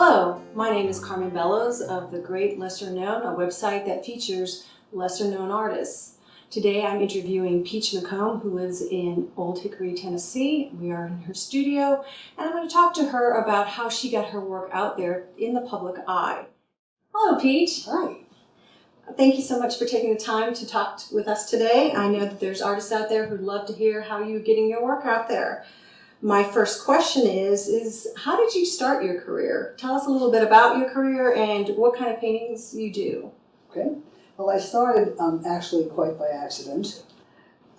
Hello, my name is Carmen Bellows of The Great Lesser Known, a website that features lesser known artists. Today I'm interviewing Peach McComb, who lives in Old Hickory, Tennessee. We are in her studio, and I'm going to talk to her about how she got her work out there in the public eye. Hello, Peach. Hi. Thank you so much for taking the time to talk with us today. I know that there's artists out there who'd love to hear how you're getting your work out there. My first question is how did you start your career? Tell us a little bit about your career and what kind of paintings you do. Okay. Well, I started actually quite by accident.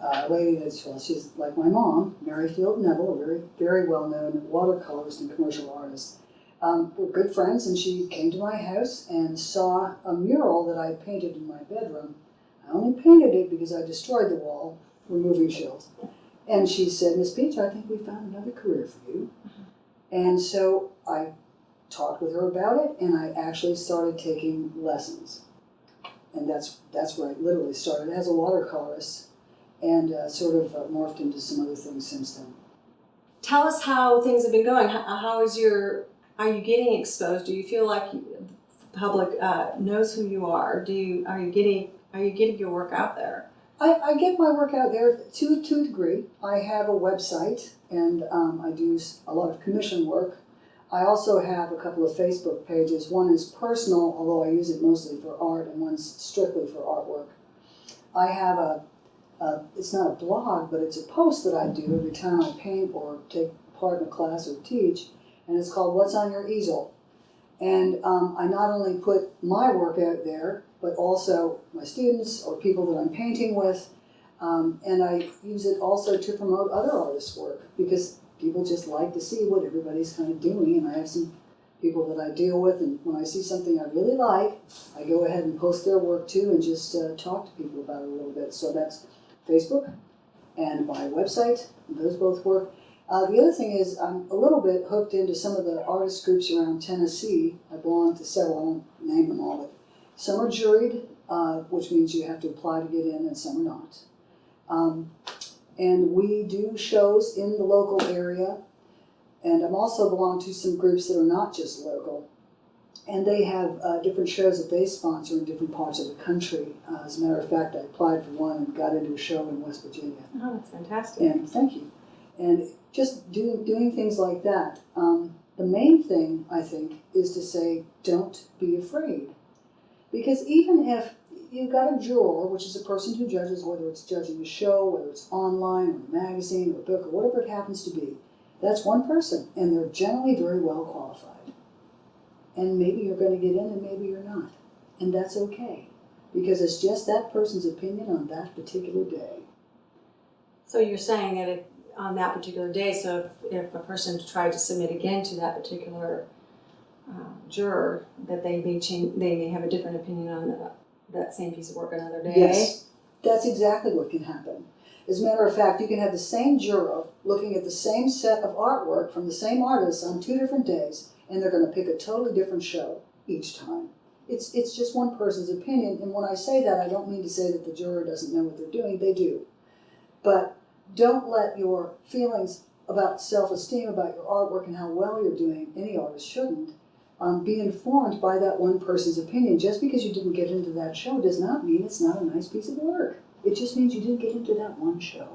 A lady that's, well, she's like my mom, Mary Neville, a very, very well-known watercolorist and commercial artist. We're good friends, and she came to my house and saw a mural that I painted in my bedroom. I only painted it because I destroyed the wall removing shells. And she said, "Miss Peach, I think we found another career for you." And so I talked with her about it, and I actually started taking lessons. And that's where I literally started as a watercolorist, and sort of morphed into some other things since then. Tell us how things have been going. Are you getting exposed? Do you feel like the public knows who you are? Are you getting your work out there? I get my work out there to a degree. I have a website, and I do a lot of commission work. I also have a couple of Facebook pages. One is personal, although I use it mostly for art, and one's strictly for artwork. I have it's not a blog, but it's a post that I do every time I paint or take part in a class or teach, and it's called What's on Your Easel? And I not only put my work out there, but also my students or people that I'm painting with. And I use it also to promote other artists' work, because people just like to see what everybody's kind of doing. And I have some people that I deal with, and when I see something I really like, I go ahead and post their work too, and just talk to people about it a little bit. So that's Facebook and my website, and those both work. The other thing is I'm a little bit hooked into some of the artist groups around Tennessee. I belong to several, I won't name them all, but some are juried, which means you have to apply to get in, and some are not. And we do shows in the local area, and I'm also belong to some groups that are not just local, and they have different shows that they sponsor in different parts of the country. As a matter of fact, I applied for one and got into a show in West Virginia. Oh, that's fantastic. And thank you. And just doing things like that. The main thing, I think, is to say, don't be afraid. Because even if you've got a juror, which is a person who judges, whether it's judging a show, whether it's online, or a magazine, or a book, or whatever it happens to be, that's one person, and they're generally very well qualified. And maybe you're going to get in, and maybe you're not. And that's okay, because it's just that person's opinion on that particular day. So you're saying that on that particular day, so if a person tried to submit again to that particular juror, that they may have a different opinion on that same piece of work another day? Yes, that's exactly what can happen. As a matter of fact, you can have the same juror looking at the same set of artwork from the same artist on 2 different days, and they're going to pick a totally different show each time. It's just one person's opinion, and when I say that, I don't mean to say that the juror doesn't know what they're doing. They do. But don't let your feelings about self-esteem, about your artwork and how well you're doing, any artist shouldn't, be informed by that one person's opinion. Just because you didn't get into that show does not mean it's not a nice piece of work. It just means you didn't get into that one show.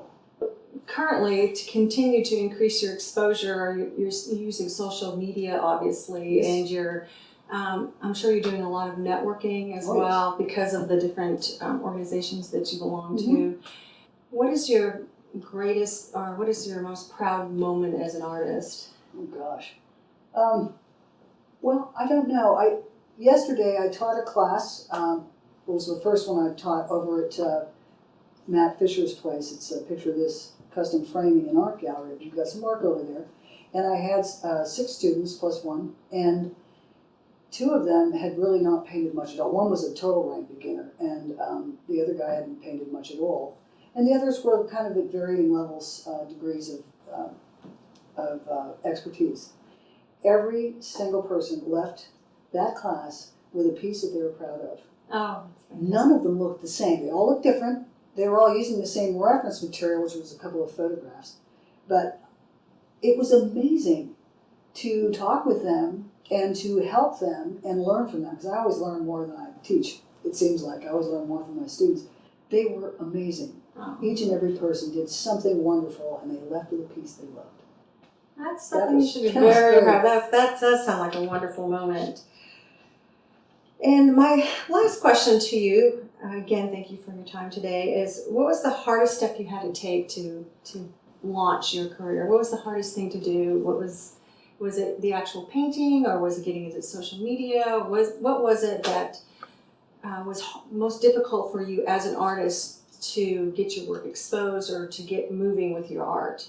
Currently, to continue to increase your exposure, you're using social media, obviously, Yes. and I'm sure you're doing a lot of networking as well, because of the different organizations that you belong to. What is your greatest, or what is your most proud moment as an artist? Oh gosh. Well, I don't know. Yesterday I taught a class. It was the first one I taught over at Matt Fisher's place. It's a picture of this custom framing and art gallery. You've got some work over there. And I had 6 students plus 1, and 2 of them had really not painted much at all. One was a total rank beginner, and the other guy hadn't painted much at all. And the others were kind of at varying levels, degrees of expertise. Every single person left that class with a piece that they were proud of. Oh, that's fantastic. None of them looked the same. They all looked different. They were all using the same reference material, which was a couple of photographs. But it was amazing to talk with them and to help them and learn from them, because I always learn more than I teach. It seems like I always learn more from my students. They were amazing. Oh. Each and every person did something wonderful, and they left with a piece they loved. That's something you should be very proud of. That does sound like a wonderful moment. And my last question to you, again, thank you for your time today, is what was the hardest step you had to take to launch your career? What was the hardest thing to do? Was it the actual painting, or was it getting into social media? What was it that was most difficult for you as an artist to get your work exposed or to get moving with your art?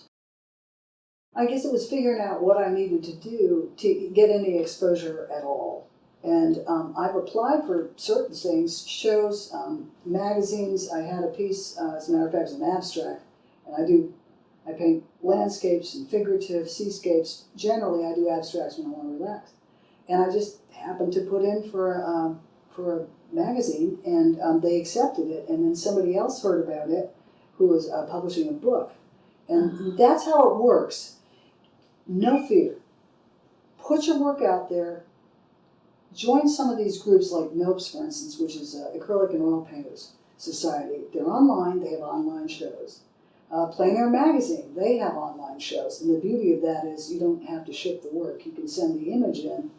I guess it was figuring out what I needed to do to get any exposure at all. And I've applied for certain things, shows, magazines. I had a piece, as a matter of fact, it's an abstract, and I paint landscapes and figurative seascapes. Generally, I do abstracts when I want to relax. And I just happened to put in for a magazine, and they accepted it. And then somebody else heard about it who was publishing a book. And that's how it works. No fear. Put your work out there. Join some of these groups like NOPES, for instance, which is Acrylic and Oil Painters Society. They're online. They have online shows. Plein Magazine, they have online shows. And the beauty of that is you don't have to ship the work. You can send the image in,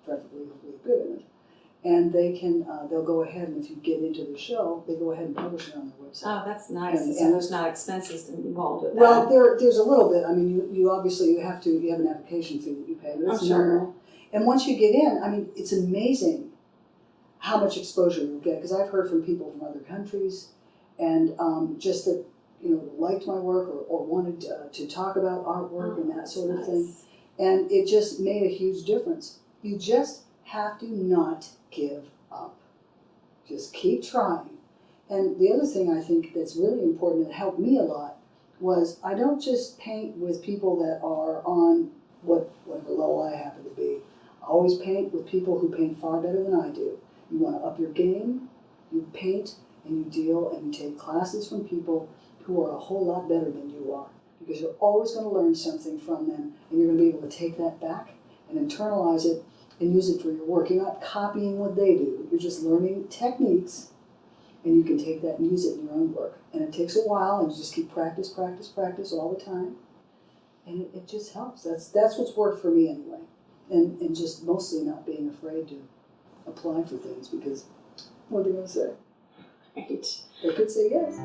preferably a good image, and they'll go ahead, and if you get into the show, they go ahead and publish it on their website. Oh, that's nice. And there's not expenses involved with that. Well, there's a little bit. I mean, you obviously you have an application fee that you pay, but it's normal. And once you get in, I mean, it's amazing how much exposure you'll get, because I've heard from people from other countries, and just that, liked my work or wanted to talk about artwork and that sort of thing. And it just made a huge difference. You just have to not give up. Just keep trying. And the other thing I think that's really important that helped me a lot was I don't just paint with people that are on whatever level I happen to be. I always paint with people who paint far better than I do. You want to up your game, you paint and you deal and you take classes from people who are a whole lot better than you are, because you're always going to learn something from them, and you're going to be able to take that back and internalize it and use it for your work. You're not copying what they do. You're just learning techniques, and you can take that and use it in your own work. And it takes a while, and you just keep practice all the time, and it just helps. That's what's worked for me anyway, and just mostly not being afraid to apply for things, because what are they going to say? Right. They could say yes.